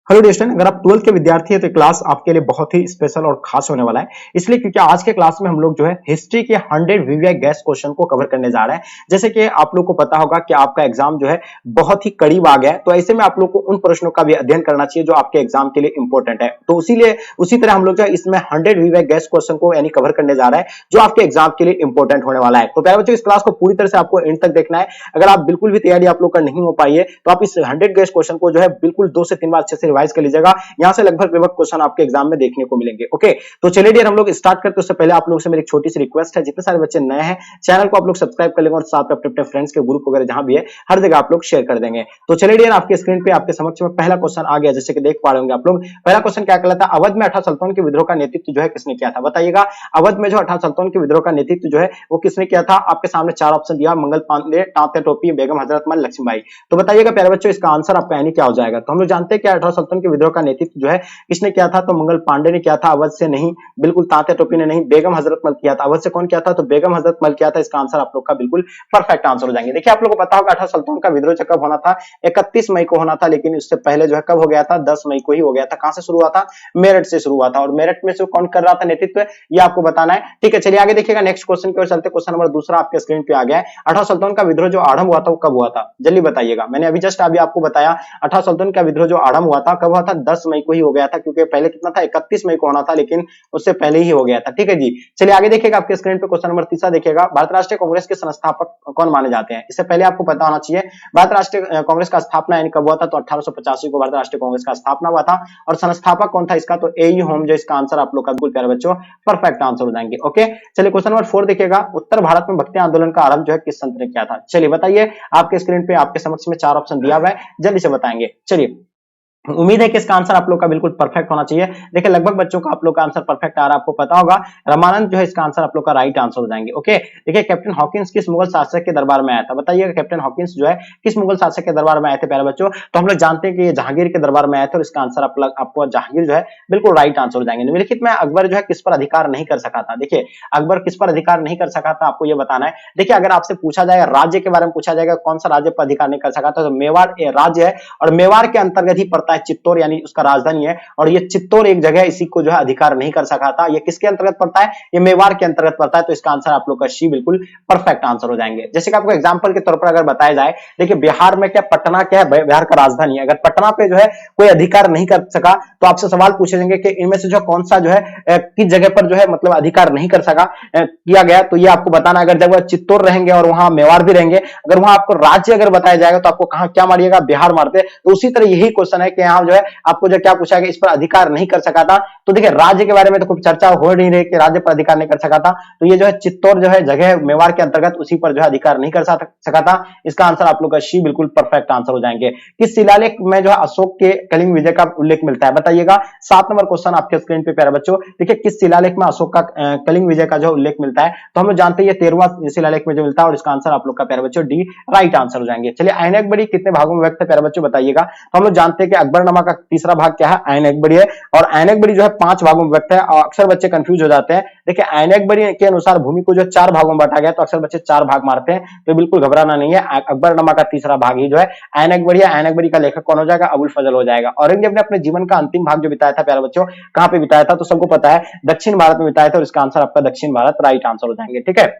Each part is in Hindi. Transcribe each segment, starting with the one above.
हेलो डिस्टेंट, अगर आप 12th के विद्यार्थी हैं तो क्लास आपके लिए बहुत ही स्पेशल और खास होने वाला है। इसलिए क्योंकि आज के क्लास में हम लोग जो है हिस्ट्री के 100 वीवीआई गैस क्वेश्चन को कवर करने जा रहे हैं। जैसे कि आप लोग को पता होगा कि आपका एग्जाम जो है बहुत ही करीब आ गया है, तो ऐसे में आप लोग को उन प्रश्नों का भी अध्ययन करना चाहिए जो आपके एग्जाम के लिए इंपॉर्टेंट है। तो उसी तरह हम लोग जो है इसमें 100 वीवीआई गैस क्वेश्चन को यानी कवर करने जा रहे हैं जो आपके एग्जाम के लिए इंपॉर्टेंट होने वाला है। तो प्यारे बच्चों, इस क्लास को पूरी तरह से आपको एंड तक देखना है। अगर आप बिल्कुल भी तैयारी आप लोग का नहीं हो पाई है तो आप इस 100 गैस क्वेश्चन को जो है बिल्कुल 2 से 3 बार अच्छे से रिवाइज कर लीजिएगा। यहां से लगभग क्वेश्चन आपके एग्जाम में देखने को मिलेंगे। ओके, तो चलिए डियर हम लोग स्टार्ट करते हैं। उससे पहले आप लोगों से मेरी एक छोटी सी रिक्वेस्ट है, जितने सारे बच्चे नए हैं चैनल को आप लोग सब्सक्राइब कर लेंगे और साथ में अपने फ्रेंड्स के ग्रुप वगैरह जहां भी है हर जगह आप लोग शेयर कर देंगे। तो चलिए डियर, आपके स्क्रीन पे आपके समक्ष में पहला क्वेश्चन आ गया, जैसे कि देख पा रहे होंगे आप लोग। पहला क्वेश्चन क्या कहलाता है, अवध में 18 सल्तनतों के विद्रोह का नेतृत्व जो है किसने किया था? बताइएगा, अवध में जो 18 सल्तनतों के विद्रोह का नेतृत्व जो है वो किसने किया था? आपके सामने चार ऑप्शन दिया, मंगल पांडे, तात्या टोपी, बेगम हजरतमल, लक्ष्मीबाई। तो बताइएगा प्यारे बच्चों, इसका आंसर आपका यानी क्या हो जाएगा? तो हम लोग जानते हैं कि 18 सल्तनतों के विद्रोह का नेतृत्व जो है किसने किया था? तो मंगल पांडे ने किया था, अवध से नहीं, बिल्कुल तात्या टोपी ने नहीं, बेगम हजरतमल किया था। अवध से कौन किया था? तो बेगम हजरतमल किया था। इसका आंसर आप लोग का बिल्कुल परफेक्ट आंसर हो जाएंगे। देखिए, आप लोग को पता होगा 18 सल्तनतों का विद्रोह कब होना था? 31 मई को होना था, लेकिन उससे पहले जो है कब हो गया था? 10 मई को ही हो गया था। कहां से शुरू हुआ था? मेरठ से शुरू हुआ था। और मेरठ में से कौन कर रहा था नेतृत्व, ये आपको बताना है। ठीक है, चलिए आगे देखिएगा, नेक्स्ट क्वेश्चन की ओर चलते। क्वेश्चन नंबर दूसरा आपके स्क्रीन पे आ गया है। 18 सल्तनतों का विद्रोह जो आरंभ हुआ था वो कब हुआ था? जल्दी बताइएगा। मैंने अभी जस्ट अभी आपको बताया 18 सल्तनतों का विद्रोह जो आरंभ हुआ था कब हुआ था? 10 मई को ही हो गया था, क्योंकि पहले कितना था? 31 मई को होना था, लेकिन उससे पहले ही हो गया था। ठीक है जी, चलिए आगे देखिएगा, आपके स्क्रीन पे क्वेश्चन नंबर तीसरा देखिएगा। भारत राष्ट्रीय कांग्रेस के संस्थापक कौन माने जाते हैं? इससे पहले आपको पता होना चाहिए भारत राष्ट्रीय कांग्रेस का स्थापना यानी कब हुआ था? तो 1885 को भारत राष्ट्रीय कांग्रेस का स्थापना हुआ था। और संस्थापक कौन था इसका? तो एयू होम। जो इसका आंसर आप लोग का बिल्कुल प्यारे बच्चों परफेक्ट आंसर हो जाएंगे। ओके, चलिए क्वेश्चन नंबर 4 देखिएगा। उत्तर भारत में भक्ति आंदोलन का आरंभ जो है किस संत ने किया था? चलिए बताइए, आपके स्क्रीन पे आपके समक्ष में चार ऑप्शन दिया हुआ है, जल्दी से बताएंगे। चलिए, उम्मीद है कि इसका आंसर आप लोग का बिल्कुल परफेक्ट होना चाहिए। देखिए, लगभग बच्चों का आप लोग का आंसर परफेक्ट आ रहा है। आपको पता होगा रामानंद जो है इसका आंसर आप लोग का राइट आंसर हो जाएंगे। ओके, देखिए, कैप्टन हॉकिंस किस मुगल शासक के दरबार में आया था? बताइएगा, कैप्टन हॉकिंस जो है किस मुगल शासक के दरबार में आए थे प्यारे बच्चों? तो हम लोग जानते हैं कि ये जहांगीर के दरबार में आए थे, और इसका आंसर आपको जहांगीर जो है बिल्कुल राइट आंसर हो जाएंगे। निम्नलिखित में अकबर जो है किस पर अधिकार नहीं कर सका था? देखिए, अकबर किस पर अधिकार नहीं कर सका था, आपको यह बताना है। देखिए, अगर आपसे पूछा जाएगा राज्य के बारे में, पूछा जाएगा कौन सा राज्य पर अधिकार नहीं कर सका था, तो मेवाड़ राज्य है, और मेवाड़ के अंतर्गत ही पड़ता है चित्तौड़, यानी उसका राजधानी है। और ये चित्तौड़ एक जगह, इसी को जो है अधिकार नहीं कर सका था। ये किसके अंतर्गत पड़ता है? ये मेवाड़ के अंतर्गत पड़ता है। तो इसका आंसर आप लोग का सी बिल्कुल परफेक्ट आंसर हो जाएंगे। जैसे कि आपको एग्जांपल के तौर पर अगर बताया जाए, देखिए बिहार में क्या पटना क्या है? बिहार का राजधानी है। अगर पटना पे जो है कोई अधिकार नहीं कर सका तो आपसे सवाल पूछे जाएंगे कि इनमें से जो कौन सा जो है किस जगह पर जो है मतलब अधिकार नहीं कर सका किया गया, तो ये आपको बताना। अगर जब चित्तौड़ रहेंगे और वहां मेवाड़ भी रहेंगे, अगर वहां आपको राज्य अगर बताया जाएगा तो आपको कहां क्या मारिएगा? बिहार मारते। तो उसी तरह यही क्वेश्चन है कि यहाँ जो है आपको जो क्या पूछा गया, इस पर अधिकार नहीं कर सका था। तो देखिए, राज्य के बारे में तो कुछ चर्चा हो नहीं रही कि राज्य पर अधिकार नहीं कर सका था। तो ये जो है चित्तौड़ जो है जगह मेवाड़ के अंतर्गत, उसी पर जो है अधिकार नहीं कर सका था। इसका आंसर आप लोग का सी बिल्कुल परफेक्ट आंसर हो जाएंगे। किस शिलालेख में जो है अशोक के कलिंग विजय का उल्लेख मिलता है? बताइएगा। 7 नंबर क्वेश्चन आपके स्क्रीन पे प्यारे बच्चों। देखिए, किस शिलालेख में अशोक का कलिंग विजय का जो उल्लेख मिलता है? तो हम लोग जानते हैं ये 13वां शिलालेख में जो मिलता है, और इसका आंसर आप लोग का प्यारे बच्चों डी राइट आंसर हो जाएंगे। चलिए, आयन अकबरी कितने भागों में व्यक्त है प्यारे बच्चों? बताइएगा। तो हम लोग जानते हैं कि अकबरनामा का तीसरा भाग क्या है? आयन अकबरी है। और आयन अकबरी जो है 5 भागों में व्यक्त है। और अक्सर बच्चे कंफ्यूज हो जाते हैं। देखिए, आयन अकबरी के अनुसार भूमि को जो 4 भागों में बांटा गया, तो अक्सर बच्चे 4 भाग मारते हैं, तो बिल्कुल घबराना नहीं है। अकबरनामा का तीसरा भाग ही जो है आयन अकबरी है। आयन अकबरी का लेखक कौन हो जाएगा? अबुल फजल हो जाएगा। औरंगजेब ने अपने जीवन का अंतिम भाग जो बिताया था प्यारे बच्चों, कहां पे बिताया था? तो सबको पता है दक्षिण भारत में बिताया था, और इसका आंसर आपका दक्षिण भारत राइट आंसर हो जाएंगे। ठीक है,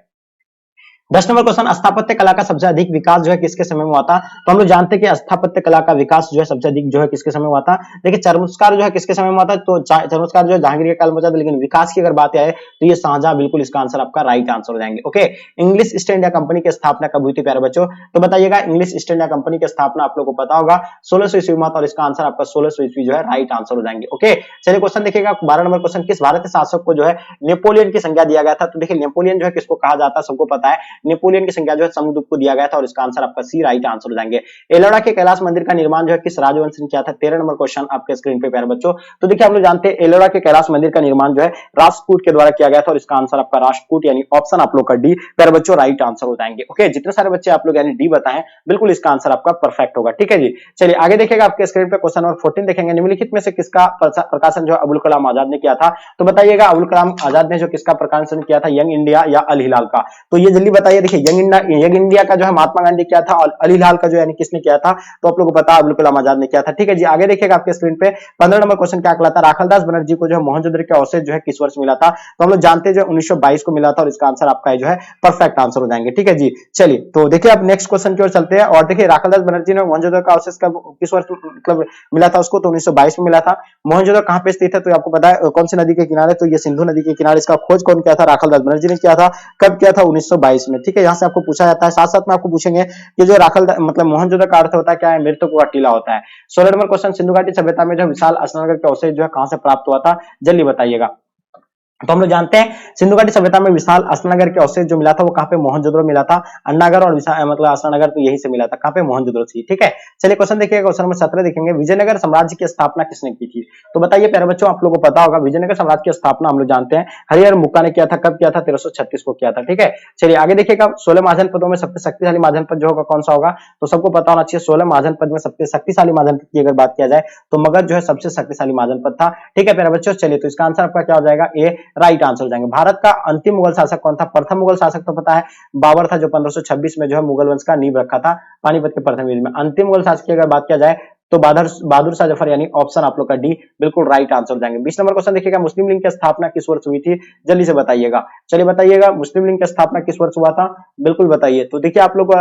10 नंबर क्वेश्चन, स्थापत्य कला का सबसे अधिक विकास जो है किसके समय में हुआ था? तो हम लोग जानते हैं कि स्थापत्य कला का विकास जो है सबसे अधिक जो है किसके समय में हुआ था? देखिए, चरमोत्कर्ष जो है किसके समय में हुआ था? तो चरमोत्कर्ष जो है जहांगीर के काल में हुआ था, लेकिन विकास की अगर बात आए तो ये शाहजहां, बिल्कुल इसका आंसर आपका राइट आंसर हो जाएंगे। Okay, English east India company की स्थापना कब हुई थी प्यारे बच्चों? तो बताइएगा, इंग्लिश ईस्ट इंडिया कंपनी की स्थापना आप लोग को पता होगा 1600 ईस्वी में, और इसका आंसर आपका 1600 ईस्वी जो है राइट आंसर हो जाएंगे। ओके, चलिए क्वेश्चन देखिएगा, 12 नंबर क्वेश्चन, किस भारतीय शासक को जो है नेपोलियन की संज्ञा दिया गया था? तो देखिए, नेपोलियन जो है किसको कहा जाता है, सबको पता है। नेपोलियन की संज्ञा जो है समुद्रगुप्त को दिया गया था, और इसका आंसर आपका सी राइट आंसर हो जाएंगे। एलोरा के कैलाश मंदिर का निर्माण जो है किस राजवंश ने किया था? 13 नंबर क्वेश्चन आपके स्क्रीन पे प्यारे बच्चों। तो देखिए, आप लोग जानते हैं एलोरा के कैलाश मंदिर का निर्माण जो है राष्ट्रकूट के द्वारा किया गया था, और इसका आंसर आपका राष्ट्रकूट यानी ऑप्शन आप लोग का डी प्यारे बच्चों राइट आंसर हो जाएंगे। ओके, जितने सारे बच्चे आप लोग यानी डी बताएं, बिल्कुल इसका आंसर आपका परफेक्ट होगा। ठीक है जी, चलिए आगे देखिएगा, आपके स्क्रीन पे क्वेश्चन नंबर 14 देखेंगे। निम्नलिखित में से किसका प्रकाशन जो अबुल कलाम आजाद ने किया था? तो बताइएगा, अबुल कलाम आजाद ने जो किसका प्रकाशन किया था, यंग इंडिया या अल हिलाल का? तो ये जल्दी बताइए। देखिए यंग इंडिया का जो है महात्मा गांधी किया था और अली लाल का जो यानी किसने किया था, तो आप लोगों को पता है अब्दुल कलाम आजाद ने किया था। ठीक है जी, आगे देखिएगा आपके स्क्रीन पे 15 नंबर क्वेश्चन क्या कहलाता है, राखालदास बनर्जी को जो है मोहनजोदड़ो के अवशेष जो है किस वर्ष मिला था, तो हम लोग जानते हैं जो 1922 को मिला था और इसका आंसर आपका जो है परफेक्ट आंसर हो जाएंगे। ठीक है जी, चलिए तो देखिए आप नेक्स्ट क्वेश्चन की ओर चलते हैं। और देखिए राखालदास बनर्जी ने मोहनजोदड़ो का अवशेष कब किस वर्ष मतलब मिला था उसको, तो 1922 में मिला था। मोहनजोदड़ो कहां पे स्थित है, तो आपको पता है कौन सी नदी के किनारे, तो ये सिंधु नदी के किनारे। इसका खोज कौन किया था, राखालदास बनर्जी ने किया था। कब किया था, 1922 में। ठीक है, यहां से आपको पूछा जाता है। साथ साथ में आपको पूछेंगे कि जो राखाल मतलब मोहनजोदड़ो का अर्थ होता है क्या है, मृतकों का टीला होता है। 16 नंबर क्वेश्चन, सिंधु घाटी सभ्यता में जो विशाल स्नानघर के अवशेष जो है कहां से प्राप्त हुआ था, जल्दी बताइएगा। तो हम लोग जानते हैं सिंधु घाटी सभ्यता में विशाल अस्नानगर के अवशेष जो मिला था वो कहां पे, मोहनजोदड़ो मिला था। अन्नागर और मतलब अस्नानगर तो यही से मिला था, कहां पे, मोहनजोदड़ो से। ठीक है, चलिए क्वेश्चन देखिएगा, क्वेश्चन नंबर 17 देखेंगे, विजयनगर साम्राज्य की स्थापना किसने की थी। तो बताइए प्यारे बच्चों, आप लोगों को पता होगा विजयनगर साम्राज्य की स्थापना हम लोग जानते हैं हरिहर मुक्का ने किया था। कब किया था, 1336 को किया था। ठीक है, चलिए आगे देखिएगा, 16 महाजनपदों में सबसे शक्तिशाली महाजनपद जो होगा कौन सा होगा, तो सबको पता होना चाहिए 16 महाजनपद में सबसे शक्तिशाली महाजनपद की अगर बात किया जाए तो मगध जो है सबसे शक्तिशाली महाजनपद था। ठीक है प्यारे बच्चों, चलिए तो इसका आंसर आपका क्या हो जाएगा, ए राइट आंसर हो जाएंगे। भारत का अंतिम मुगल शासक कौन था, प्रथम मुगल शासक तो पता है बाबर था, जो 1526 में जो है मुगल वंश का नींव रखा था पानीपत के प्रथम युद्ध में। अंतिम मुगल शासक की अगर बात किया जाए तो बहादुर शाह जफर, यानी ऑप्शन आप लोग का डी बिल्कुल राइट आंसर हो जाएंगे। 20 नंबर क्वेश्चन देखिएगा, मुस्लिम लीग की स्थापना किस वर्ष हुई थी, जल्दी से बताइएगा। चलिए बताइएगा, मुस्लिम लीग की स्थापना किस वर्ष हुआ था, बिल्कुल बताइए। तो देखिए आप लोग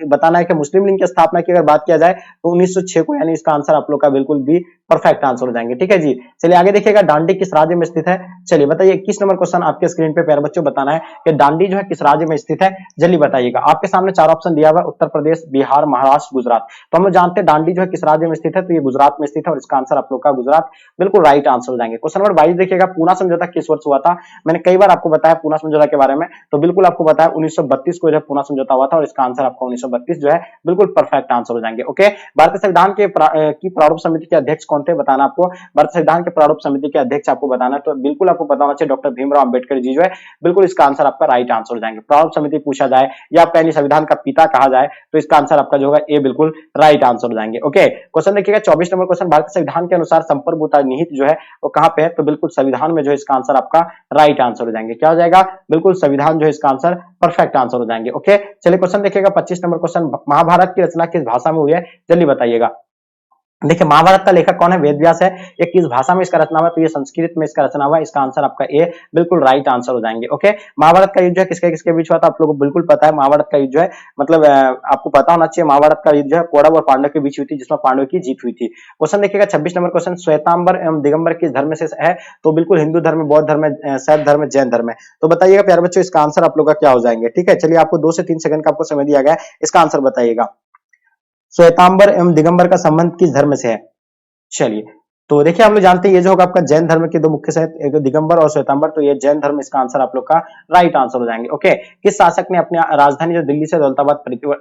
बताना है कि मुस्लिम लीग की स्थापना की अगर बात किया जाए तो 1906 को, यानी इसका आंसर आप लोग का बिल्कुल भी परफेक्ट आंसर हो जाएंगे। ठीक है जी, चलिए आगे देखिएगा, दांडी किस राज्य में स्थित है, चलिए बताइए। 21 नंबर क्वेश्चन आपके स्क्रीन पे प्यारे बच्चों बताना है कि दांडी जो है किस राज्य में स्थित है, जल्दी बताइएगा। आपके सामने चार ऑप्शन दिया हुआ है, उत्तर प्रदेश, बिहार, महाराष्ट्र, गुजरात। तो हम लोग जानते हैं दांडी जो है किस राज्य में स्थित है, तो ये गुजरात में स्थित है और इसका आंसर आप लोग का गुजरात बिल्कुल राइट आंसर हो जाएंगे। क्वेश्चन नंबर 22 देखिएगा, पूना समझौता किस वर्ष हुआ था, मैंने कई बार आपको बताया पूना समझौता के बारे में, तो बिल्कुल आपको बताया 1932 को जो पूना समझौता हुआ था और इसका आंसर आपका 1932 जो है बिल्कुल परफेक्ट आंसर हो जाएंगे। ओके, भारतीय संविधान के की प्रारूप समिति के अध्यक्ष कौन थे, बताना आपको। भारतीय संविधान के प्रारूप समिति के अध्यक्ष आपको बताना है, तो बिल्कुल आपको पता होना चाहिए डॉक्टर भीमराव अंबेडकर जी जो है, बिल्कुल इसका आंसर आपका राइट आंसर हो जाएंगे। प्रारूप समिति पूछा जाए या आपका यानी संविधान का पिता कहा जाए तो इसका आंसर आपका जो होगा ए बिल्कुल राइट आंसर हो जाएंगे। ओके, क्वेश्चन देखिएगा 24 नंबर क्वेश्चन, भारतीय संविधान के अनुसार संप्रभुता निहित जो है वो कहां पे है, तो बिल्कुल संविधान में जो है इसका आंसर आपका राइट आंसर हो जाएंगे। क्या हो जाएगा, बिल्कुल संविधान जो है इसका आंसर परफेक्ट आंसर हो जाएंगे। ओके, चलिए क्वेश्चन देखिएगा 25 नंबर क्वेश्चन, महाभारत की रचना किस भाषा में हुई है, जल्दी बताइएगा। देखिए महाभारत का लेखक कौन है, वेद व्यास है। ये किस भाषा में इसका रचना हुआ, तो ये संस्कृत में इसका रचना हुआ। इसका आंसर आपका ए बिल्कुल राइट आंसर हो जाएंगे। ओके, महाभारत का युद्ध जो है किसके किसके बीच हुआ था, आप लोगों को बिल्कुल पता है। महाभारत का युद्ध जो है मतलब आपको पता होना चाहिए, महाभारत का युद्ध जो है कौरव और पांडव के बीच हुई थी, जिसमें पांडव की जीत हुई थी। क्वेश्चन देखिएगा 26 नंबर क्वेश्चन, श्वेतांबर एवं दिगंबर किस धर्म से है, तो बिल्कुल हिंदू धर्म, बौद्ध धर्म, शैव धर्म, जैन धर्म है। तो बताइएगा प्यारे बच्चों इसका आंसर आप लोग का क्या हो जाएंगे। ठीक है, चलिए आपको 2 से 3 सेकंड का आपको समय दिया गया है, इसका आंसर बताइएगा। श्वेतांबर एवं दिगंबर का संबंध किस धर्म से है, चलिए तो देखिए आप लोग जानते हैं ये जो होगा आपका जैन धर्म के दो मुख्य से, एक दिगंबर और श्वेतांबर, तो ये जैन धर्म, इसका आंसर आप लोग का राइट आंसर हो जाएंगे। ओके, किस शासक ने अपनी राजधानी जो दिल्ली से दौलताबाद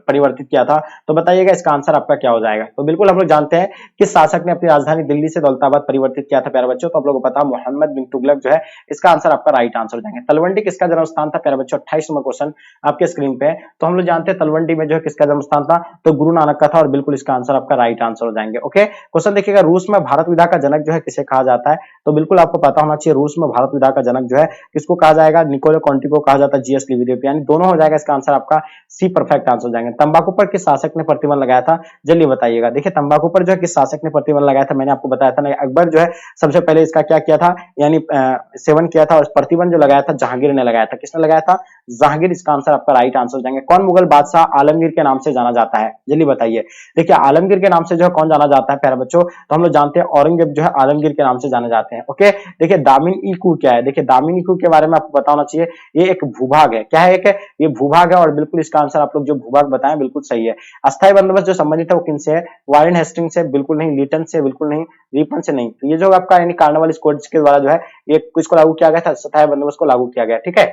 परिवर्तित किया था, तो बताइएगा इसका आंसर आपका क्या हो जाएगा। तो बिल्कुल हम लोग जानते हैं किस शासक ने अपनी राजधानी दिल्ली से दौलताबाद परिवर्तित किया था प्यारे बच्चों, तो आप लोगों को पता मोहम्मद बिन तुगलक जो है, इसका आंसर आपका राइट आंसर हो जाएंगे। तलवंडी किसका जन्म स्थान था प्यारे बच्चों, 28 नंबर क्वेश्चन आपके स्क्रीन पे। तो हम लोग जानते हैं तलवंडी में जो है किसका जन्म स्थान था, तो गुरु नानक का था और बिल्कुल इसका आंसर आपका राइट आंसर हो जाएंगे। ओके, क्वेश्चन देखिएगा, रूस में भारत विधा का जनक जो है किसे कहा जाता है, तो बिल्कुल आपको पता होना चाहिए रूस में भारत विधा का जनक जो है किसको कहा जाएगा, निकोलो कॉन्टी को कहा जाता है, जीएस लिविदेव, यानी दोनों हो जाएगा। इसका आंसर आपका सी परफेक्ट आंसर हो जाएंगे। तंबाकू पर किस शासक ने प्रतिबंध लगाया था, जल्दी बताइएगा। देखिए तंबाकू पर जो है किस शासक ने प्रतिबंध लगाया था, मैंने आपको बताया था ना, अकबर जो है सबसे पहले इसका क्या किया था, यानी सेवन किया था, और प्रतिबंध जो लगाया था जहांगीर ने लगाया था। किसने लगाया था, जहांगीर, इसका आंसर आपका राइट आंसर हो जाएंगे। कौन मुगल बादशाह आलमगीर के नाम से जाना जाता है, जल्दी बताइए। देखिए आलमगीर के नाम से जो है कौन जाना जाता है प्यारे बच्चों, तो हम लोग जानते हैं औरंगजेब जो है आलमगीर के नाम से जाने जाते हैं। ओके, देखिए दामिन इकू क्या है, देखिए दामिन इकू के बारे में आपको पता होना चाहिए, ये एक भूभाग है। क्या है, एक ये भूभाग है और बिल्कुल इसका आंसर आप लोग जो भूभाग बताएं बिल्कुल सही है। अस्थायी बंदोबस्त जो संबंधित है वो किनसे है, वारेन हेस्टिंग से बिल्कुल नहीं, लीटन से बिल्कुल नहीं, रिपन से नहीं। तो ये जो आपका यानी कार्नवालिस कोड के द्वारा जो है ये किसको लागू किया गया था, अस्थायी बंदोबस्त को लागू किया गया। ठीक है,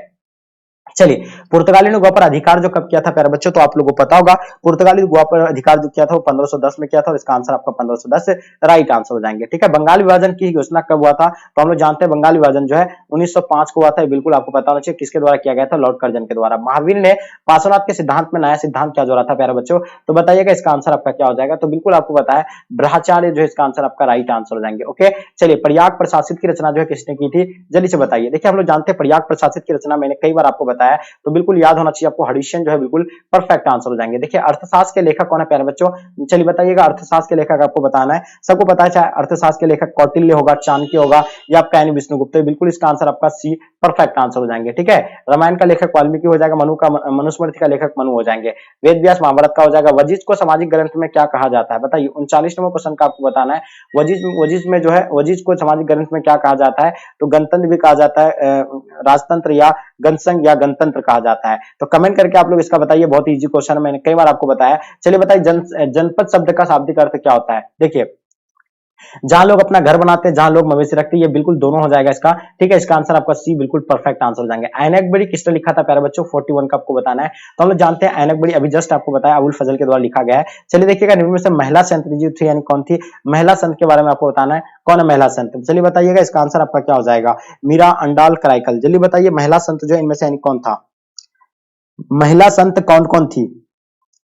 चलिए पुर्तगाली ने गोवा पर अधिकार जो कब किया था प्यारे बच्चों, तो आप लोगों को पता होगा पुर्तगाली गोवा पर अधिकार जो किया था वो 1510 में किया था और इसका आंसर आपका 1510 राइट आंसर हो जाएंगे। ठीक है, बंगाल विभाजन की घोषणा कब हुआ था, तो हम लोग जानते हैं बंगाल विभाजन जो है 1905 को हुआ था, बिल्कुल आपको पता होना चाहिए किसके द्वारा किया गया था, लॉर्ड कर्जन के द्वारा। महावीर ने पार्श्वनाथ के सिद्धांत में नया सिद्धांत क्या जोड़ा था प्यारे बच्चों, तो बताइएगा इसका आंसर आपका क्या हो जाएगा। तो बिल्कुल आपको पता है ब्रह्मचार्य जो है इसका आंसर आपका राइट आंसर हो जाएंगे। ओके, चलिए प्रयाग प्रशासित की रचना जो है किसने की थी, जल्दी से बताइए। देखिए हम लोग जानते हैं प्रयाग प्रशासित की रचना मैंने कई बार आपको बताया बताया, तो बिल्कुल याद होना चाहिए आपको, हर्षियन जो है बिल्कुल परफेक्ट आंसर हो जाएंगे। देखिए अर्थशास्त्र के लेखक कौन है प्यारे बच्चों, चलिए बताइएगा। अर्थशास्त्र के लेखक आपको बताना है, सबको पता है, चाहे अर्थशास्त्र के लेखक कौटिल्य होगा, चाणक्य होगा या आपका यानी विष्णुगुप्त, बिल्कुल इसका आंसर आपका सी परफेक्ट आंसर हो जाएंगे। ठीक है, रामायण का लेखक वाल्मीकि हो जाएगा, मनुस्मृति का लेखक मनु हो जाएंगे, वेद व्यास महाभारत का हो जाएगा। वजिज को सामाजिक ग्रंथ में क्या कहा जाता है, बताइए 39 नंबर क्वेश्चन का आपको बताना है। वजिज में जो है, वजिज को सामाजिक ग्रंथ में क्या कहा जाता है, तो गणतंत्र भी कहा जाता है, राजतंत्र या गणसंघ या गणतंत्र कहा जाता है। तो कमेंट करके आप लोग इसका बताइए, बहुत इजी क्वेश्चन है, मैंने कई बार आपको बताया। चलिए बताइए जनपद शब्द का शाब्दिक अर्थ क्या होता है। देखिए जहां लोग अपना घर बनाते हैं, जहां लोग मवेशी रखते हैं, ये बिल्कुल दोनों हो जाएगा इसका। ठीक है, इसका आंसर आपका सी बिल्कुल परफेक्ट आंसर हो जाएंगे। ऐनकबरी किसने लिखा था प्यारे बच्चों, 41 का आपको बताना है। तो हम लोग जानते हैं ऐनकबरी, अभी जस्ट आपको बताया, अबुल फजल के द्वारा लिखा गया है। चलिए देखिएगा, निम्न में से महिला संत जी थी यानी कौन थी, महिला संत के बारे में आपको बताना है, कौन है महिला संत। चलिए बताइएगा, इसका आंसर आपका क्या हो जाएगा, मीरा अंडाल कराइकल। जल्दी बताइए महिला संत जो इनमें से यानी कौन था, महिला संत कौन कौन थी,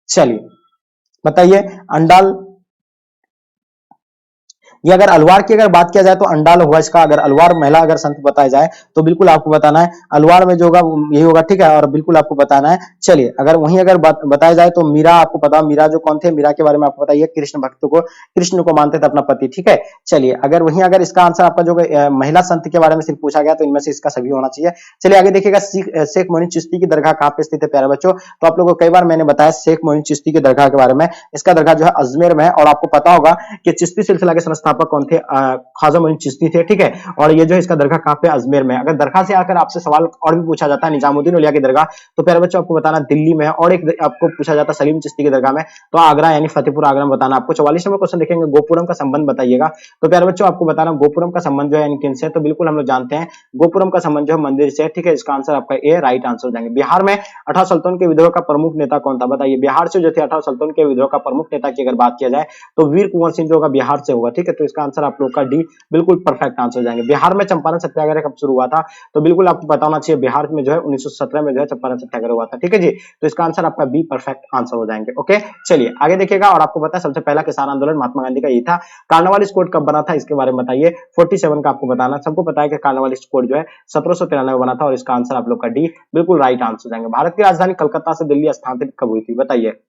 चलिए बताइए। अंडाल, ये अगर अलवार की अगर बात किया जाए तो अंडाल होगा इसका, अगर अलवार महिला अगर संत बताया जाए तो बिल्कुल आपको बताना है अलवार में जो होगा यही होगा। ठीक है, और बिल्कुल आपको बताना है। चलिए अगर वहीं अगर बताया जाए तो मीरा, आपको पता मीरा जो कौन थे, मीरा के बारे में आपको बताइए, कृष्ण भक्त को, कृष्ण को मानते थे अपना पति। ठीक है, चलिए अगर वहीं अगर इसका आंसर आपका जो महिला संत के बारे में सिर्फ पूछा गया तो इनमें से इसका सभी होना चाहिए। चलिए आगे देखिएगा, शेख मोइन चिश्ती की दरगाह कहाँ पे स्थित है प्यारे बच्चों, तो आप लोगों को कई बार मैंने बताया शेख मोइन चिश्ती की दरगाह के बारे में। इसका दरगाह जो है अजमेर में है, और आपको पता होगा कि चिश्ती सिलसिला के संस्थापक कौन थे, ख्वाजा मोइन चिश्ती थे। ठीक है, और ये जो है इसका दरगाह कहाँ पे, अजमेर में। अगर दरगाह से आकर आपसे सवाल और भी पूछा जाता है निजामुद्दीन औलिया की दरगाह, तो प्यारे बच्चों आपको बताना दिल्ली में है, और एक आपको पूछा जाता है सलीम चिश्ती की दरगाह में, तो आगरा यानी फतेहपुर आगरा में बताना आपको। 44 नंबर क्वेश्चन देखेंगे, गोपुरम का संबंध बताइएगा। तो प्यारे बच्चों आपको बताना गोपुरम का संबंध जो है किनसे, तो बिल्कुल हम लोग जानते हैं गोपुरम का संबंध जो है मंदिर से। ठीक है, इसका आंसर आपका ए राइट आंसर हो जाएंगे। बिहार में 18 सल्तनत के विद्रोह का प्रमुख नेता कौन था, बताइए। बिहार से जो थे 18 सल्तनत के विद्रोह का प्रमुख नेता की अगर बात किया जाए तो वीर कुंवर सिंह जो होगा बिहार से होगा। ठीक है, तो इसका आंसर आप लोग का डी बिल्कुल परफेक्ट आंसर हो जाएंगे। बिहार में चंपारण सत्याग्रह कब शुरू हुआ था, तो बिल्कुल आपको बताना चाहिए बिहार में जो है 1917 में जो है चंपारण सत्याग्रह हुआ था। ठीक है जी, तो इसका आंसर आपका बी परफेक्ट आंसर हो जाएंगे। ओके, चलिए आगे देखिएगा, और आपको पता है सबसे पहला किसान आंदोलन महात्मा गांधी का ये था। कार्नवालिस कोड कब बना था, इसके बारे में बताइए। 47 का आपको बताना, सबको पता है कि कार्नवालिस कोड जो है 1793 बना था, और इसका आंसर आप लोग का डी बिल्कुल राइट आंसर हो जाएंगे। भारत की राजधानी कलकत्ता से दिल्ली स्थानांतरित कब हुई थी, बताइए।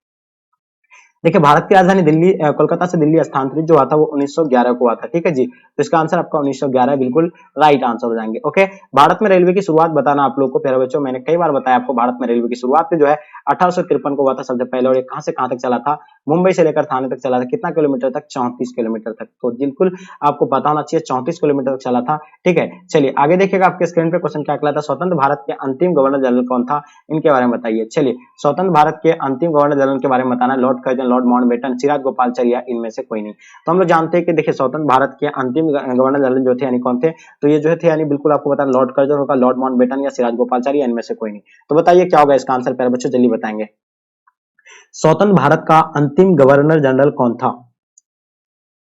देखिए भारत की राजधानी दिल्ली, कोलकाता से दिल्ली स्थानांतरित जो हुआ था वो 1911 को हुआ था। ठीक है जी, तो इसका आंसर आपका 1911 बिल्कुल राइट आंसर हो जाएंगे। ओके, भारत में रेलवे की शुरुआत बताना आप लोगों को प्यारे बच्चों, मैंने कई बार बताया आपको, भारत में रेलवे की शुरुआत जो है 1853 को हुआ था सबसे पहले, और ये कहां से कहां तक चला था, मुंबई से लेकर थाने तक चला था। कितना किलोमीटर तक, 34 किलोमीटर तक। तो बिल्कुल आपको पता होना चाहिए 34 किलोमीटर तक चला था। ठीक है, चलिए आगे देखिएगा, आपके स्क्रीन पे क्वेश्चन क्या कहलाता है, स्वतंत्र भारत के अंतिम गवर्नर जनरल कौन था, इनके बारे में बताइए। चलिए स्वतंत्र भारत के अंतिम गवर्नर जनरल के बारे में बताना, Lord Curzon, Lord Mountbatten, Siraj Gopalachari, इनमें से कोई नहीं। तो हम लोग जानते हैं कि देखिए स्वतंत्र भारत के अंतिम गवर्नर जनरल जो थे यानी कौन थे, तो ये जो है थे यानी बिल्कुल आपको बताना लॉर्ड कर्जन होगा, लॉर्ड माउंटबेटन या सिराज गोपालचारी, इनमें से कोई नहीं। तो बताइए क्या होगा इसका आंसर, प्यारे बच्चों जल्दी बताएंगे। स्वतंत्र भारत का अंतिम गवर्नर जनरल कौन था,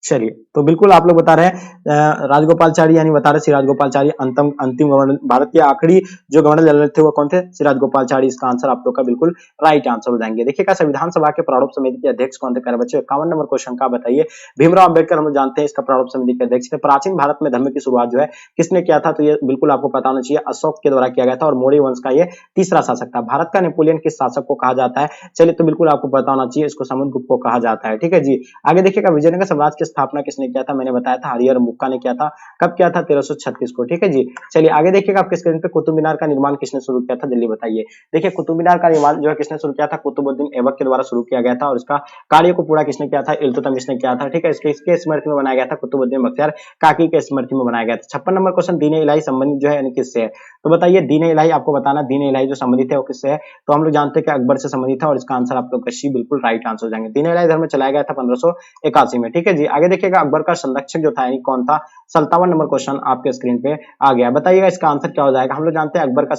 चलिए तो बिल्कुल आप लोग बता रहे हैं राजगोपालचारी, यानी बता रहे सिराज गोपालचारी अंतिम अंतिम गवर्नर, भारत के आखिरी जो गवर्नर जनरल थे वो कौन थे, सिराज गोपालचारी। इसका आंसर आप लोग का बिल्कुल राइट आंसर हो जाएंगे। देखिएगा संविधान सभा के प्रारूप समिति के अध्यक्ष कौन थे प्यारे बच्चों, 51 नंबर क्वेश्चन का बताइए। भीमराव अम्बेडकर हम लोग जानते हैं इसका प्रारूप समिति के अध्यक्ष थे। प्राचीन भारत में धर्म की शुरुआत जो है किसने किया था, तो ये बिल्कुल आपको पता होना चाहिए अशोक के द्वारा किया गया था, और मौर्य वंश का ये तीसरा शासक था। भारत का नेपोलियन किस शासक को कहा जाता है, चलिए तो बिल्कुल आपको पता होना चाहिए, इसको समुद्रगुप्त को कहा जाता है। ठीक है जी, आगे देखिएगा विजयनगर साम्राज्य की स्थापना किसने किया था, मैंने बताया था हरिहर मुक्का ने किया था। कब किया था, 1336 को। ठीक है जी, चलिए आगे देखिएगा, आपके स्क्रीन पे कुतुब मीनार का निर्माण किसने शुरू किया था, जल्दी बताइए। देखिए कुतुब मीनार का निर्माण जो है किसने शुरू किया था, कुतुबुद्दीन ऐबक के द्वारा शुरू किया गया था, और इसका कार्य को पूरा किसने किया था, इल्तुतमिश ने किया था। ठीक है, इसके स्मृति में बनाया गया था, कुतुबुद्दीन बख्तियार काकी के स्मृति में बनाया गया था। 56 नंबर क्वेश्चन, दीन इलाही संबंधित जो है यानी किससे है, तो बताइए दीन इलाही आपको बताना, दीन इलाही जो संबंधित है वो किससे है, तो हम लोग जानते हैं कि अकबर से संबंधित है, और इसका आंसर आप लोग का सी बिल्कुल राइट आंसर हो जाएंगे। दीन इलाही धर्म चलाया गया था 1581 में। ठीक है जी, आगे देखिएगा अकबर का संरक्षक जो था यानी कौन था, 57 नंबर क्वेश्चन आपके स्क्रीन पे आ गया। बताइएगा इसका आंसर क्या हो जाएगा। हम लोग जानते हैं अकबर का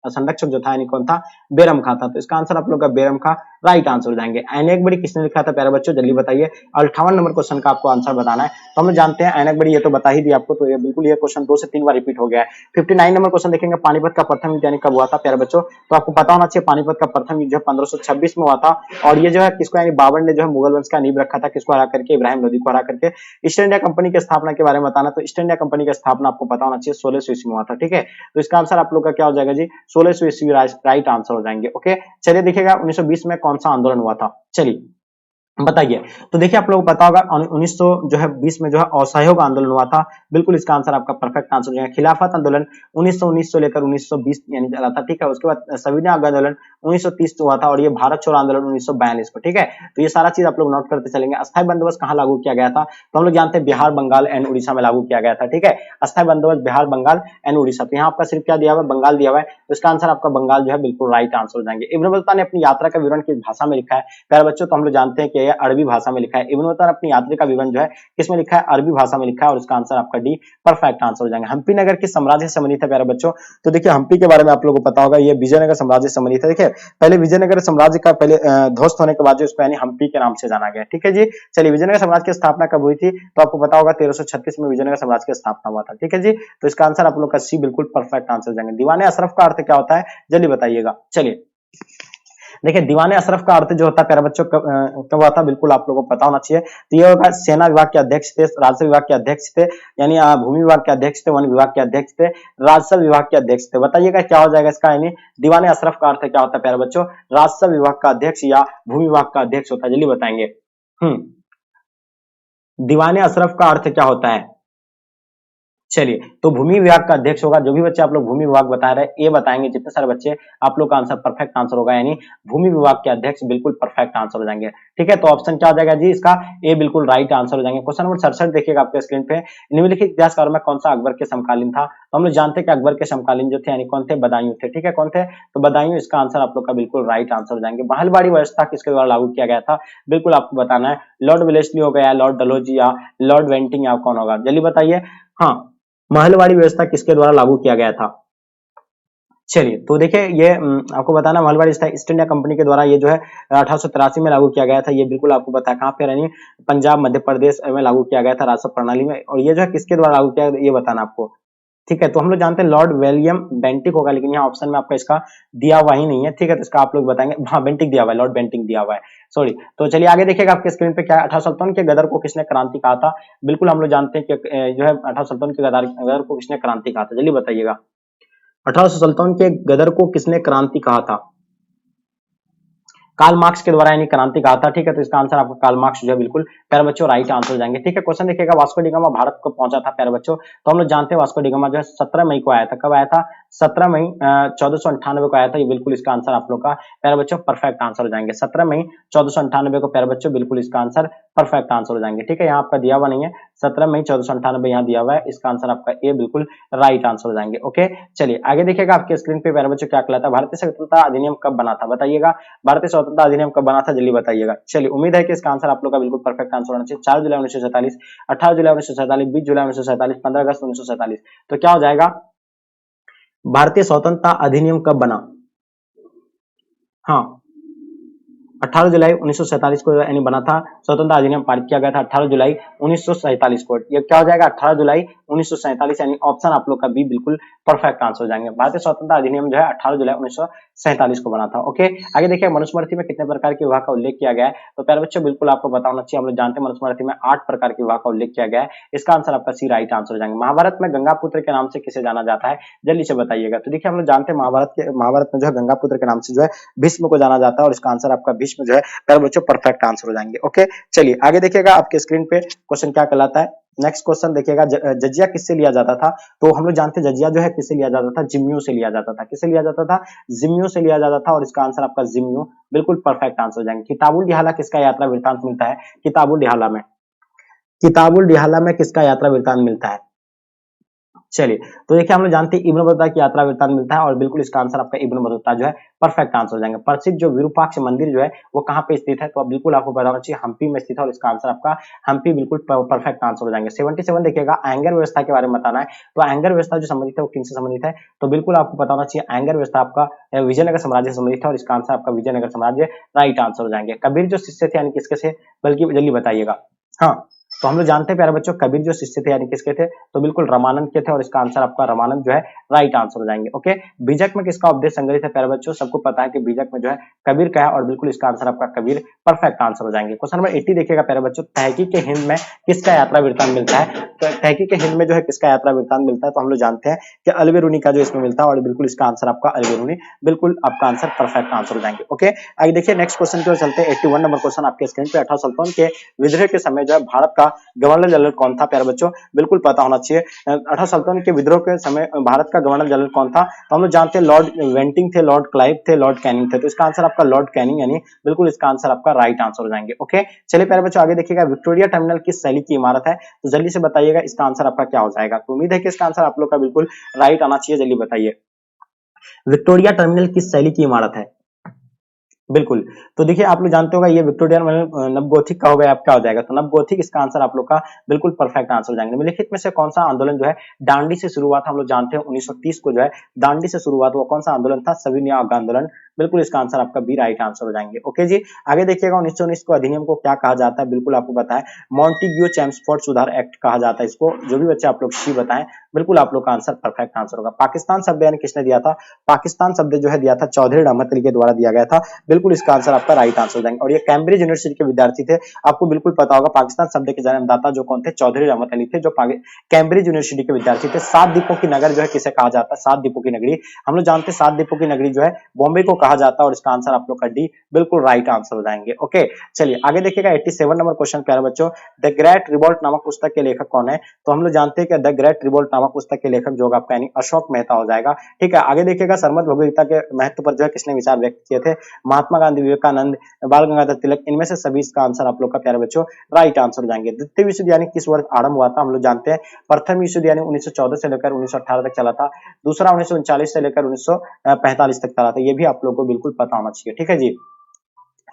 संरक्षक जो था यानी कौन था, बेरम खां था। तो इसका आंसर आप लोग का बेरम खां राइट आंसर हो जाएंगे। ऐनकबरी किसने लिखा था प्यारे बच्चों, जल्दी बताइए। 58 नंबर क्वेश्चन का आपको आंसर बताना है। तो हम लोग जानते हैं ऐनकबरी, ये तो बता ही दिया आपको, तो ये बिल्कुल ये क्वेश्चन 2 से 3 बार रिपीट हो गया है। 59 नंबर क्वेश्चन देखेंगे, पानीपत का प्रथम युद्ध यानी कब हुआ था प्यारे बच्चों, तो आपको पता होना चाहिए पानीपत का प्रथम युद्ध 1526 में हुआ था, और ये जो है किसको यानी बाबर ने जो है मुगल वंश का नींव रखा था, किसको हरा करके, इब्राहिम लोदी को हरा करके। ईस्ट इंडिया कंपनी की स्थापना के बारे में बताना, तो ईस्ट इंडिया कंपनी की स्थापना आपको पता होना चाहिए 1600 ईस्वी में हुआ था। ठीक है, तो इसका आंसर आप लोग का क्या हो जाएगा जी, 1600 ईस्वी राइट आंसर हो जाएंगे। ओके, चलिए देखिएगा 1920 में कौन सा आंदोलन हुआ था, चलिए बताइए। तो देखिए आप लोगों को पता होगा 1900 जो है 20 में जो है असहयोग आंदोलन हुआ था, बिल्कुल इसका आंसर आपका परफेक्ट आंसर हो जाएगा। खिलाफत आंदोलन 1919 से लेकर 1920 यानी चला था, ठीक है। उसके बाद संविधान आंदोलन 1930 हुआ था और ये भारत छोड़ो आंदोलन 1942 को, ठीक है। तो ये सारा चीज आप लोग नोट करते चलेंगे। अस्थायी बंदोबस्त कहाँ लागू किया गया था, तो हम लोग जानते हैं बिहार, बंगाल एंड उड़ीसा में लागू किया गया था, ठीक है। अस्थायी बंदोबस्त बिहार, बंगाल एंड उड़ीसा। तो यहाँ आपका सिर्फ क्या दिया हुआ है, बंगाल दिया हुआ है, तो इसका आंसर आपका बंगाल जो है बिल्कुल राइट आंसर हो जाएंगे। इब्न बतूता ने अपनी यात्रा का विवरण किस भाषा में लिखा है प्यारे बच्चों, तो हम लोग जानते हैं कि यह अरबी भाषा में लिखा है। इब्न बतूता ने अपनी यात्रा का विवरण जो है किसमें लिखा है, अरबी भाषा में लिखा है और इसका आंसर आपका डी परफेक्ट आंसर हो जाएगा। हम्पी नगर किस साम्राज्य से संबंधित है प्यारे बच्चों, तो देखिए हम्पी के बारे में आप लोगों को पता होगा, ये विजयनगर साम्राज्य से संबंधित है। देखिए पहले विजयनगर साम्राज्य का पहले ध्वस्त होने के बाद जो इसको यानी हम्पी के नाम से जाना गया, ठीक है जी। चलिए विजयनगर साम्राज्य की स्थापना कब हुई थी, तो आपको पता होगा 1336 में विजयनगर साम्राज्य की स्थापना हुआ था, ठीक है जी। तो इसका आंसर आप लोग का सी बिल्कुल परफेक्ट आंसर हो जाएंगे। दीवाने अशरफ का अर्थ क्या होता है, जल्दी बताइएगा। चलिए देखिए दीवाने अशरफ का अर्थ जो होता है प्यारे बच्चों कब हुआ था, बिल्कुल आप लोगों को पता होना चाहिए। तो ये होगा सेना विभाग के अध्यक्ष थे, राजस्व विभाग के अध्यक्ष थे, यानी भूमि विभाग के अध्यक्ष थे, वन विभाग के अध्यक्ष थे, राजस्व विभाग के अध्यक्ष थे। बताइएगा क्या हो जाएगा इसका, यानी दीवाने अशरफ का अर्थ क्या होता है प्यारे बच्चों, राजस्व विभाग का अध्यक्ष या भूमि विभाग का अध्यक्ष होता है, जल्दी बताएंगे। दीवाने अशरफ का अर्थ क्या होता है, चलिए तो भूमि विभाग का अध्यक्ष होगा। जो भी बच्चे आप लोग भूमि विभाग बता रहे हैं ये बताएंगे, जितने सारे बच्चे आप लोग का आंसर परफेक्ट आंसर होगा, यानी भूमि विभाग के अध्यक्ष बिल्कुल परफेक्ट आंसर हो जाएंगे, ठीक है। तो ऑप्शन क्या हो जाएगा जी इसका, ए बिल्कुल राइट आंसर हो जाएंगे। क्वेश्चन नंबर 67 देखिएगा आपके स्क्रीन पे, निम्नलिखित इतिहासकारों में कौन सा अकबर के समकालीन था, तो हम लोग जानते हैं कि अकबर के समकालीन जो थे यानी कौन थे, बदायूं थे, ठीक है। कौन थे, तो बदायूं इसका आंसर आप लोग का बिल्कुल राइट आंसर हो जाएंगे। महलवाड़ी व्यवस्था किसके द्वारा लागू किया गया था, बिल्कुल आपको बताना है, लॉर्ड वेलेस्ली हो गया, लॉर्ड डलहौजी या लॉर्ड वेंटिंग या कौन होगा, जल्दी बताइए। हाँ, महलवाड़ी व्यवस्था किसके द्वारा लागू किया गया था, चलिए तो देखिए ये आपको बताना, महलवाड़ी व्यवस्था ईस्ट इंडिया कंपनी के द्वारा ये जो है 1883 में लागू किया गया था। ये बिल्कुल आपको पता है कहाँ पे, यानी पंजाब मध्य प्रदेश में लागू किया गया था राजस्व प्रणाली में, और ये जो है किसके द्वारा लागू किया गया ये बताना आपको, ठीक है। तो हम लोग जानते हैं लॉर्ड विलियम बेंटिक होगा, लेकिन यहाँ ऑप्शन में आपका इसका दिया हुआ ही नहीं है, ठीक है। तो इसका आप लोग बताएंगे, हाँ बेंटिक दिया हुआ है, लॉर्ड बेंटिक दिया हुआ है, सॉरी। तो चलिए आगे देखिएगा आपके स्क्रीन पे क्या, 18 सुल्तान के गदर को किसने क्रांति कहा था, बिल्कुल हम लोग जानते हैं कि जो है 18 सुल्तान के गदर को किसने क्रांति कहा था, जल्दी बताइएगा। 18 सुल्तान के गदर को किसने क्रांति कहा था, कार्ल मार्क्स के द्वारा यानी क्रांति कहा था, ठीक है। तो इसका आंसर आपका कार्ल मार्क्स जो है बिल्कुल प्यारे बच्चों राइट आंसर हो जाएंगे, ठीक है। क्वेश्चन देखिएगा, वास्को डी गामा भारत को पहुंचा था प्यारे बच्चों, तो हम लोग जानते हैं वास्को डी गामा जो है 17 मई को आया था, कब आया था, 17 मई 1498 को आया था। ये बिल्कुल इसका आंसर आप लोग का प्यारे बच्चों परफेक्ट आंसर हो जाएंगे। 17 मई 1498 को प्यारे बच्चों बिल्कुल इसका आंसर परफेक्ट आंसर हो जाएंगे, ठीक है। यहाँ आपका दिया हुआ नहीं है, 17 मई 1498 यहाँ दिया हुआ है, इसका आंसर आपका ए बिल्कुल राइट आंसर हो जाएंगे। ओके चलिए आगे देखिएगा आपके स्क्रीन पे प्यारे बच्चों क्या कहलाता है, भारतीय स्वतंत्रता अधिनियम कब बना था, बताइएगा। भारतीय स्वतंत्रता अधिनियम कब बना था, जल्दी बताइएगा। चलिए उम्मीद है कि इसका आंसर आप लोग का बिल्कुल परफेक्ट आंसर होना चाहिए। 4 जुलाई 1947, 18 जुलाई 1947, 20 जुलाई 1947, 15 अगस्त 1947। तो क्या हो जाएगा, भारतीय स्वतंत्रता अधिनियम कब बना, हाँ 18 जुलाई 1947 को यानी बना था, स्वतंत्रता अधिनियम पारित किया गया था 18 जुलाई 1947 को। ये क्या हो जाएगा 18 जुलाई 1947, यानी ऑप्शन आप लोग का बी बिल्कुल परफेक्ट आंसर हो जाएंगे। भारतीय स्वतंत्रता अधिनियम जो है 18 जुलाई 1947 को बना था। ओके आगे देखिए, मनुस्मृति में कितने प्रकार के विवाह का उल्लेख किया गया है, तो प्यारे बच्चों बिल्कुल आपको पता होना चाहिए, हम लोग जानते हैं मनुस्मृति में 8 प्रकार के विवाह का उल्लेख किया गया है, इसका आंसर आपका सी राइट आंसर हो जाएंगे। महाभारत में गंगा पुत्र के नाम से किसे जाना जाता है, जल्दी से बताइएगा। तो देखिए हम लोग जानते हैं महाभारत में जो है गंगा पुत्र के नाम से जो है भीष्म को जाना जाता है, और इसका आंसर आपका भीष्म जो है प्यारे बच्चों परफेक्ट आंसर हो जाएंगे। ओके चलिए आगे देखिएगा आपके स्क्रीन पे क्वेश्चन क्या कहलाता है। नेक्स्ट क्वेश्चन देखिएगा, जजिया किससे लिया जाता था, तो हम लोग जानते हैं जजिया जो है किससे लिया जाता था, जिम्मियों से लिया जाता था। किससे लिया जाता था, जिम्मियों से लिया जाता था, और इसका आंसर आपका जिम्मियों बिल्कुल परफेक्ट आंसर हो जाएंगे। किताबुल डिहाला किसका यात्रा वृत्तांत मिलता है, किताबुल डिहाला में, किताबुल डिहाला में किसका यात्रा वृत्तांत मिलता है, चलिए तो देखिए हम लोग जानते हैं इब्न बतूता की यात्रा वृत्तांत मिलता है, और बिल्कुल इसका आंसर आपका इब्न बतूता जो है परफेक्ट आंसर हो जाएंगे। प्रसिद्ध जो विरूपाक्ष मंदिर जो है वो कहाँ पे स्थित है, तो अब बिल्कुल आपको बताना चाहिए हम्पी में स्थित है, और इसका आंसर आपका हम्पी बिल्कुल परफेक्ट आंसर हो जाएंगे। 77 देखिएगा, एंगर व्यवस्था के बारे में बताना है, तो एंगर व्यवस्था जो संबंधित है वो किनसे संबंधित है, तो बिल्कुल आपको पता होना चाहिए एंगर व्यवस्था आपका विजयनगर साम्राज्य से संबंधित है, और इसका आंसर आपका विजयनगर साम्राज्य राइट आंसर हो जाएंगे। कबीर जो शिष्य थे यानी किसके से, बल्कि जल्दी बताइएगा। हाँ तो हम लोग जानते हैं प्यारे बच्चों कबीर जो शिष्य थे यानी किसके थे, तो बिल्कुल रामानंद के थे और इसका आंसर आपका रामानंद जो है राइट आंसर हो जाएंगे। ओके, बीजक में किसका उपदेश संग्रहित है प्यारे बच्चों, सबको पता है कि बीजक में जो है कबीर का है और बिल्कुल इसका आंसर आपका कबीर परफेक्ट आंसर हो जाएंगे। क्वेश्चन नंबर 80 देखिएगा प्यारे बच्चों, तहकीक के हिंद में किसका यात्रा वृत्तांत मिलता है, तो तहकीक के हिंद में जो है किसका यात्रा वृत्तांत मिलता है, तो हम लोग जानते हैं कि अलबेरुनी का जो इसमें मिलता है और बिल्कुल इसका आंसर आपका अलबेरुनी, बिल्कुल आपका आंसर परफेक्ट आंसर हो जाएंगे। ओके, आगे देखिए नेक्स्ट क्वेश्चन की ओर चलते हैं। 81 नंबर क्वेश्चन आपके स्क्रीन पे, अठारह सुल्तान के विद्रोह के समय जो है भारत का गवर्नर जनरल कौन था प्यारे बच्चों, बिल्कुल पता होना चाहिए। अठारह सुल्तान के विद्रोह के समय भारत का गवर्नर जनरल कौन था, तो हम लोग जानते हैं लॉर्ड वेंटिंग थे, लॉर्ड क्लाइव थे, लॉर्ड कैनिंग थे, तो इसका आंसर आपका लॉर्ड कैनिंग यानी बिल्कुल इसका आंसर आपका राइट आंसर हो जाएंगे। ओके, चलिए प्यारे बच्चों आगे देखिएगा, विक्टोरिया टर्मिनल किस शैली की इमारत है, तो जल्दी से बताइएगा इसका आंसर आपका क्या हो जाएगा। तो उम्मीद है कि इसका आंसर आप लोग का बिल्कुल राइट आना चाहिए, जल्दी बताइए विक्टोरिया टर्मिनल किस शैली की इमारत है। बिल्कुल, तो देखिए आप लोग जानते होगा ये विक्टोरिया नवगोथिक का हो गया, आप क्या हो जाएगा, तो नवगोथिक इसका आंसर आप लोग का बिल्कुल परफेक्ट आंसर हो जाएंगे। निम्नलिखित में से कौन सा आंदोलन जो है दांडी से शुरू हुआ था, हम लोग जानते हैं 1930 को जो है दांडी से शुरुआत हुआ, कौन सा आंदोलन था, सविनय अवज्ञा आंदोलन, बिल्कुल इसका आंसर आपका बी राइट आंसर हो जाएंगे। ओके जी, आगे देखिएगा 1919 को अधिनियम को क्या कहा जाता है, बिल्कुल आपको बताएं मॉन्टेग्यू चेम्सफोर्ड सुधार एक्ट कहा जाता है इसको, जो भी बच्चे आप लोग सी बताएं, बिल्कुल आप लोग का आंसर परफेक्ट आंसर होगा। पाकिस्तान शब्द यानी किसने दिया था, पाकिस्तान शब्द जो है दिया था चौधरी रहमत अली के द्वारा दिया गया था, बिल्कुल इसका आंसर आपका राइट आंसर हो जाएंगे। और ये कैम्ब्रिज यूनिवर्सिटी के विद्यार्थी थे, आपको बिल्कुल पता होगा पाकिस्तान शब्द के जन्मदाता जो कौन थे, चौधरी रहमत अली थे, जो कैम्ब्रिज यूनिवर्सिटी के विद्यार्थी थे। सात द्वीपों की नगर जो है किसे कहा जाता है, सात द्वीपों की नगरी, हम लोग जानते हैं सात द्वीपों की नगरी जो है बॉम्बे को कहा जाता है और इसका आंसर आप लोग का डी बिल्कुल राइट आंसर हो जाएंगे। ओके, चलिए आगे देखिएगा 87 नंबर क्वेश्चन प्यारे बच्चों, द ग्रेट रिवोल्ट नामक पुस्तक के लेखक कौन है, तो हम लोग जानते हैं कि द ग्रेट रिवोल्ट नामक पुस्तक के लेखक जो आपका यानी अशोक मेहता हो जाएगा। ठीक है, आगे देखिएगा सरमत भगवत के महत्व पर जो है किसने विचार व्यक्त किए थे, महात्मा गांधी, विवेकानंद, बाल गंगाधर तिलक, इनमें से सभी इसका आंसर आप लोग का प्यारे बच्चों राइट आंसर हो जाएंगे। द्वितीय विश्व युद्ध यानी किस वर्ष आरंभ हुआ था, हम लोग जानते हैं प्रथम विश्व युद्ध यानी 1914 से लेकर 1918 तक चला था, दूसरा 1939 से लेकर 1945 तक चला था, ये भी आप लोगों को बिल्कुल पता होना चाहिए। ठीक है जी,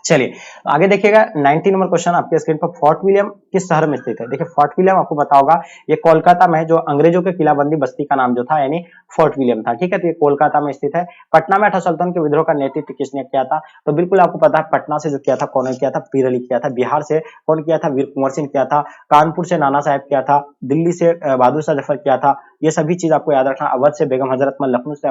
चलिए आगे देखिएगा 90 नंबर क्वेश्चन आपके स्क्रीन पर, फोर्ट विलियम किस शहर में स्थित है, देखिए फोर्ट विलियम आपको पता होगा ये कोलकाता में है, जो अंग्रेजों के किलाबंदी बस्ती का नाम जो था यानी फोर्ट विलियम था। ठीक है, तो ये कोलकाता में स्थित है। पटना में अठारह सुल्तान के विद्रोह का नेतृत्व किसने किया था, तो बिल्कुल आपको पता है पटना से जो किया था कौन किया था, पीर अली किया था। बिहार से कौन किया था, वीर कुंवर सिंह किया था। कानपुर से नाना साहब किया था। दिल्ली से बहादुर शाह जफर किया था। ये सभी चीज आपको याद रखना। अवध से बेगम हजरत मल, लखनऊ से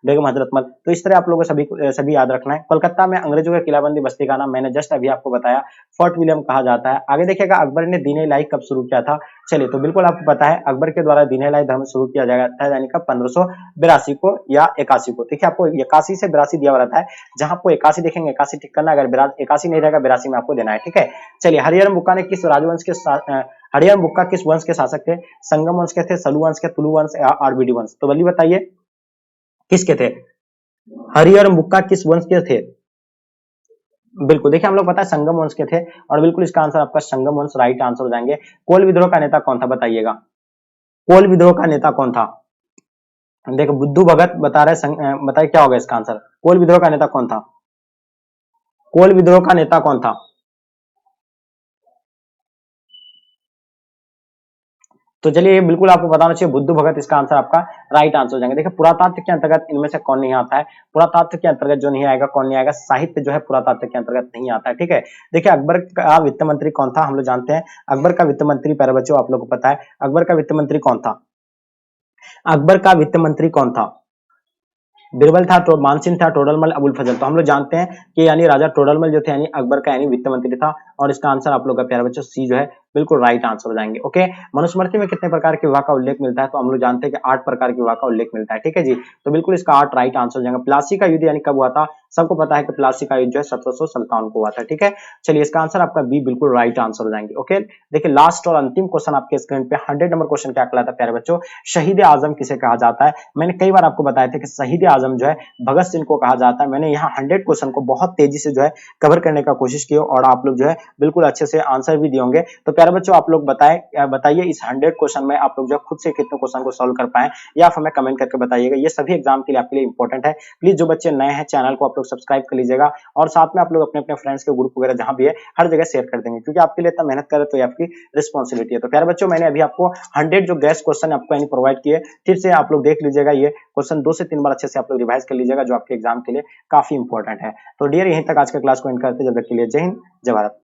बेगम हजरत मल, तो इस तरह आप लोगों को सभी याद रखना है। कोलकाता में अंग्रेजों के किलाबंदी बस्ती का नाम मैंने जस्ट अभी आपको बताया फोर्ट विलियम कहा जाता है। आगे देखिएगा अकबर ने दीन इलाही कब शुरू किया था, चलिए तो बिल्कुल आपको पता है अकबर के द्वारा दीन इलाही धर्म शुरू किया जाता है यानी कब 1582 को या 81 को। देखिए आपको 81 से 82 दिया हुआ रहता है, जहां आपको 81 देखेंगे 81 टिक करना, अगर 81 नहीं रहेगा 82 में आपको देना है। ठीक है, चलिए हरिहर बुक्का ने किस राजवंश के हरिहर बुक्का किस वंश के शासक थे, संगम वंश के थे, सलू वंश के, तुलु वंश या आरबीडी वंश, तो जल्दी बताइए किसके थे, हरिहर बुक्का किस वंश के थे, बिल्कुल देखिए हम लोग पता है संगम वंश के थे और बिल्कुल इसका आंसर आपका संगम वंश राइट आंसर हो जाएंगे। कोल विद्रोह का नेता कौन था बताइएगा, कोल विद्रोह का नेता कौन था, देखो बुद्धू भगत बता रहे, बताइए क्या होगा इसका आंसर, कोल विद्रोह का नेता कौन था, कोल विद्रोह का नेता कौन था, तो चलिए बिल्कुल आपको बताना चाहिए बुद्धू भगत इसका आंसर आपका राइट आंसर हो जाएंगे। देखिए पुरातात्व के अंतर्गत इनमें से कौन नहीं आता है, पुरातात्व के अंतर्गत जो नहीं आएगा, कौन नहीं आएगा, साहित्य जो है पुरातात्व के अंतर्गत नहीं आता है। ठीक है, देखिए अकबर का वित्त मंत्री कौन था, हम लोग जानते हैं अकबर का वित्त मंत्री, प्यारे बच्चों आप लोग को पता है अकबर का वित्त मंत्री कौन था, अकबर का वित्त मंत्री कौन था, बिरबल था, मानसिंह था, टोडरमल, अबुल फजल, तो हम लोग जानते हैं कि यानी राजा टोडरमल जो थे यानी अकबर का यानी वित्त मंत्री था और इसका आंसर आप लोग का प्यारे बच्चों सी जो है बिल्कुल राइट आंसर हो जाएंगे। ओके, मनुस्मृति में कितने प्रकार के विवाह का उल्लेख मिलता है, तो हम लोग जानते हैं कि 8 प्रकार के विवाह का उल्लेख मिलता है। ठीक है जी, तो बिल्कुल इसका 8 राइट आंसर हो जाएगा। प्लासी का युद्ध यानी कब हुआ था, सबको पता है कि प्लासी का युद्ध जो है 1757 को हुआ था। ठीक है, चलिए इसका आंसर आपका बी बिल्कुल राइट आंसर हो जाएंगे। ओके, देखिए लास्ट और अंतिम क्वेश्चन आपके स्क्रीन पे 100 नंबर क्वेश्चन क्या कहलाता है प्यारे बच्चों, शहीद आजम किसे कहा जाता है। मैंने कई बार आपको बताया था कि शहीद आजम जो है भगत सिंह को कहा जाता है। मैंने यहाँ 100 क्वेश्चन को बहुत तेजी से जो है कवर करने का कोशिश की और आप लोग जो है बिल्कुल अच्छे से आंसर भी दिए होंगे। तो प्यारे बच्चों आप लोग बताइए इस 100 क्वेश्चन में आप लोग जो खुद से कितने क्वेश्चन को सॉल्व कर पाए या फिर हमें कमेंट करके बताइएगा। ये सभी एग्जाम के लिए आपके लिए इंपॉर्टेंट है। प्लीज जो बच्चे नए हैं चैनल को आप लोग सब्सक्राइब कर लीजिएगा और साथ में आप लोग अपने अपने फ्रेंड्स के ग्रुप वगैरह जहां भी है हर जगह शेयर कर देंगे, क्योंकि आपके लिए इतना मेहनत कर रहे तो ये आपकी रिस्पॉन्सिबिलिटी है। तो प्यारे बच्चों मैंने अभी आपको 100 जो गैस क्वेश्चन आपको यानी प्रोवाइड किए, फिर से आप लोग देख लीजिएगा। ये क्वेश्चन 2 से 3 बार अच्छे से आप लोग रिवाइज कर लीजिएगा, जो आपके एग्जाम के लिए काफी इंपॉर्टेंट है। तो डियर यहीं तक आज के क्लास को एंड करते, जब तक के लिए जय हिंद जय भारत।